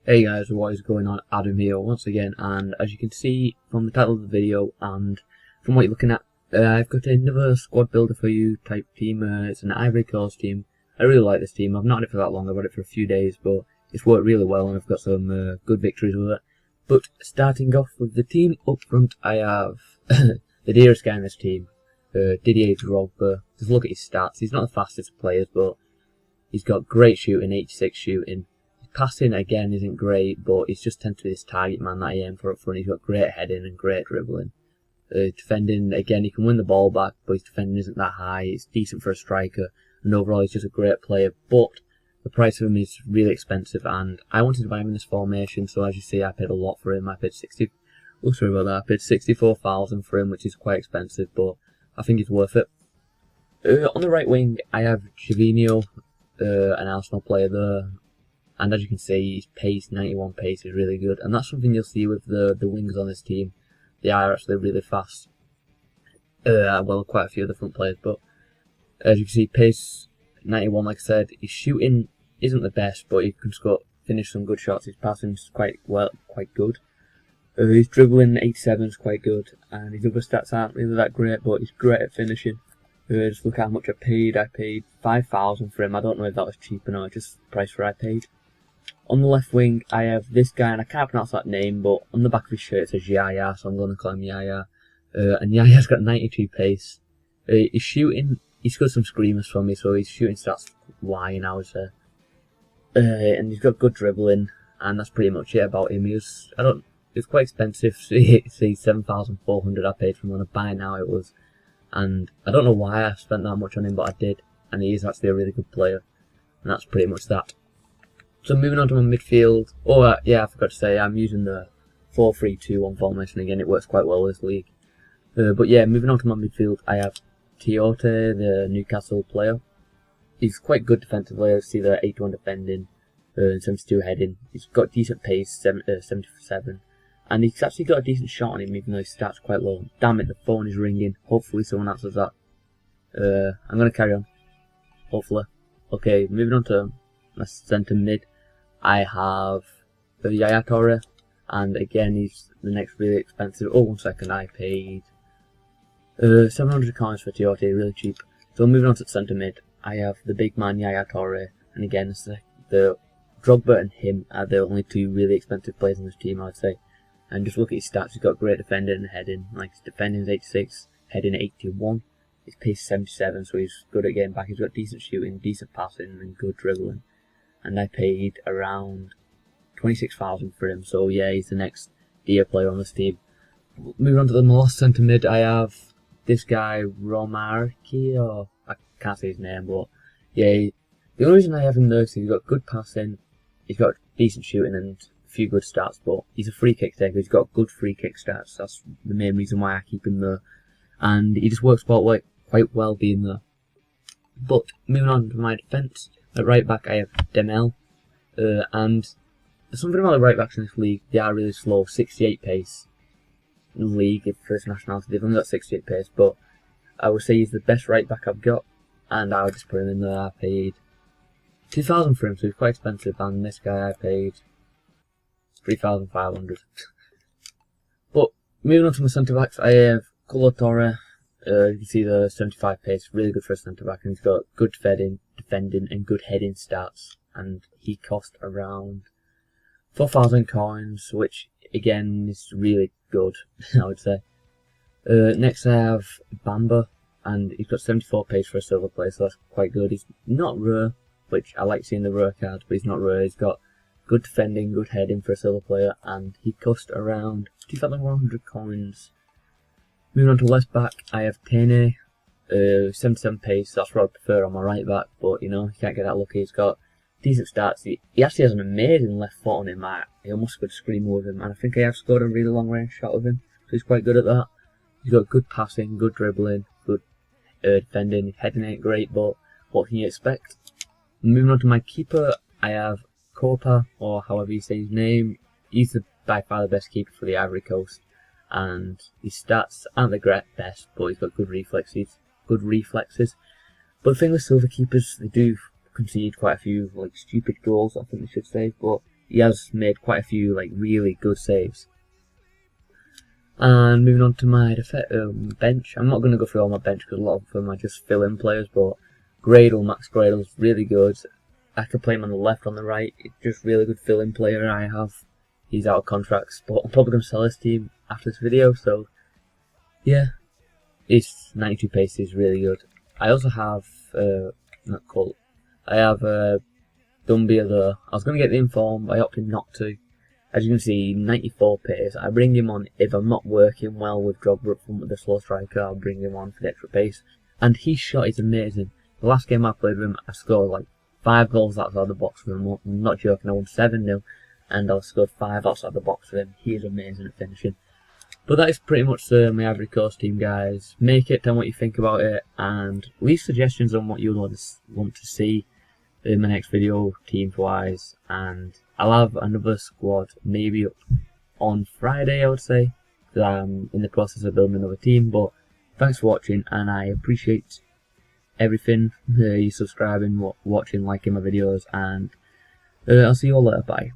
Hey guys, what is going on? Adam here once again, and as you can see from the title of the video and from what you're looking at, I've got another squad builder for you type team. It's an Ivory team. I really like this team. I've not had it for that long. I've had it for a few days, but it's worked really well and I've got some good victories with it. But starting off with the team up front, I have the dearest guy in this team, Didier Drogba. Just look at his stats. He's not the fastest of players, but he's got great shooting, 86 shooting. Passing again isn't great, but he's just tends to be this target man that I aim for up front. He's got great heading and great dribbling. Defending, again, he can win the ball back, but his defending isn't that high. It's decent for a striker, and overall he's just a great player. But the price of him is really expensive, and I wanted to buy him in this formation. So as you see, I paid a lot for him. I paid 64,000 for him, which is quite expensive, but I think it's worth it. On the right wing, I have Gervinho, an Arsenal player there. And as you can see, his pace, 91 pace, is really good. And that's something you'll see with the wings on this team. They are actually really fast. Well, quite a few of the front players. But as you can see, pace, 91, like I said. His shooting isn't the best, but he can finish some good shots. His passing's quite good. His dribbling, 87, is quite good. And his other stats aren't really that great, but he's great at finishing. Just look how much I paid. I paid 5,000 for him. I don't know if that was cheap or not, just the price for I paid. On the left wing, I have this guy, and I can't pronounce that name, but on the back of his shirt it says Yaya, so I'm going to call him Yaya. And Yaya's got 92 pace. His shooting, he's got some screamers for me, so his shooting starts lying, I would say. And he's got good dribbling, and that's pretty much it about him. It's quite expensive. See, 7,400 I paid for him on a buy now it was. And I don't know why I spent that much on him, but I did. And he is actually a really good player. And that's pretty much that. So moving on to my midfield. Oh, yeah, I forgot to say, I'm using the 4-3-2-1 formation again. It works quite well this league. But yeah, moving on to my midfield, I have Tiote, the Newcastle player. He's quite good defensively. See the 81 defending, 72 heading. He's got decent pace, 77. And he's actually got a decent shot on him, even though his stats quite low. Damn it, the phone is ringing. Hopefully someone answers that. I'm going to carry on. Hopefully. Okay, moving on to my centre mid. I have Yaya Toure. And again, he's the next really expensive. Oh, 1 second, I paid 700 coins for Tiote, really cheap. So moving on to centre mid, I have the big man Yaya Toure. And again, the Drogba and him are the only two really expensive players in this team, I would say. And just look at his stats, he's got great defending and heading. Like, his defending is 86, heading 81, his pace is 77, so he's good at getting back. He's got decent shooting, decent passing, and good dribbling. And I paid around 26,000 for him, so yeah, he's the next dear player on this team. Moving on to the last centre mid, I have this guy, Romarki, or I can't say his name, but yeah, the only reason I have him there is he's got good passing, he's got decent shooting, and few good stats, but he's a free kick taker. He's got good free kick stats. That's the main reason why I keep him there, and he just works quite well being there. But moving on to my defence, at right back I have Demel, and there's something about the right backs in this league. They are really slow, 68 pace in the league for his nationality. They've only got 68 pace, but I would say he's the best right back I've got, and I would just put him in there. I paid 2,000 for him, so he's quite expensive, and this guy I paid 3,500. But moving on to my centre backs, I have Colo Torre. You can see the 75 pace, really good for a centre back, and he's got good defending, and good heading stats. And he cost around 4,000 coins, which again is really good, I would say. Next I have Bamba, and he's got 74 pace for a silver player, so that's quite good. He's not rare, which I like seeing the rare cards, but he's not rare. He's got good defending, good heading for a silver player, and he cost around 2,100 coins. Moving on to left back, I have Tene, 77 pace. That's what I prefer on my right back, but you know, you can't get that lucky. He's got decent stats. He actually has an amazing left foot on him. He almost could scream with him, and I think I have scored a really long range shot with him, so he's quite good at that. He's got good passing, good dribbling, good defending. His heading ain't great, but what can you expect? Moving on to my keeper, I have Copa, or however you say his name. He's by far the best keeper for the Ivory Coast, and his stats aren't the best, but he's got good reflexes. But the thing with silver keepers, they do concede quite a few stupid goals, I think they should say, but he has made quite a few like really good saves. And moving on to my bench, I'm not going to go through all my bench because a lot of them are just fill-in players, but Max Gradle's really good. I could play him on the left, on the right. It's just really good fill-in player I have. He's out of contracts, but I'm probably going to sell this team after this video, so yeah. His 92 pace is really good. I also have, I have Dumbia there. I was going to get the inform, but I opted not to. As you can see, 94 pace. I bring him on if I'm not working well with Drogba up front with the slow striker. I'll bring him on for the extra pace. And his shot is amazing. The last game I played with him, I scored like 5 goals outside the box with him. I'm not joking, I won 7-0. And I scored 5 outside the box with him. He is amazing at finishing. But that is pretty much my Ivory Coast team, guys. Make it, tell me what you think about it, and leave suggestions on what you want to see in my next video, teams-wise. And I'll have another squad maybe up on Friday, I would say, because I'm in the process of building another team. But thanks for watching, and I appreciate everything. You subscribing, watching, liking my videos, and I'll see you all later. Bye.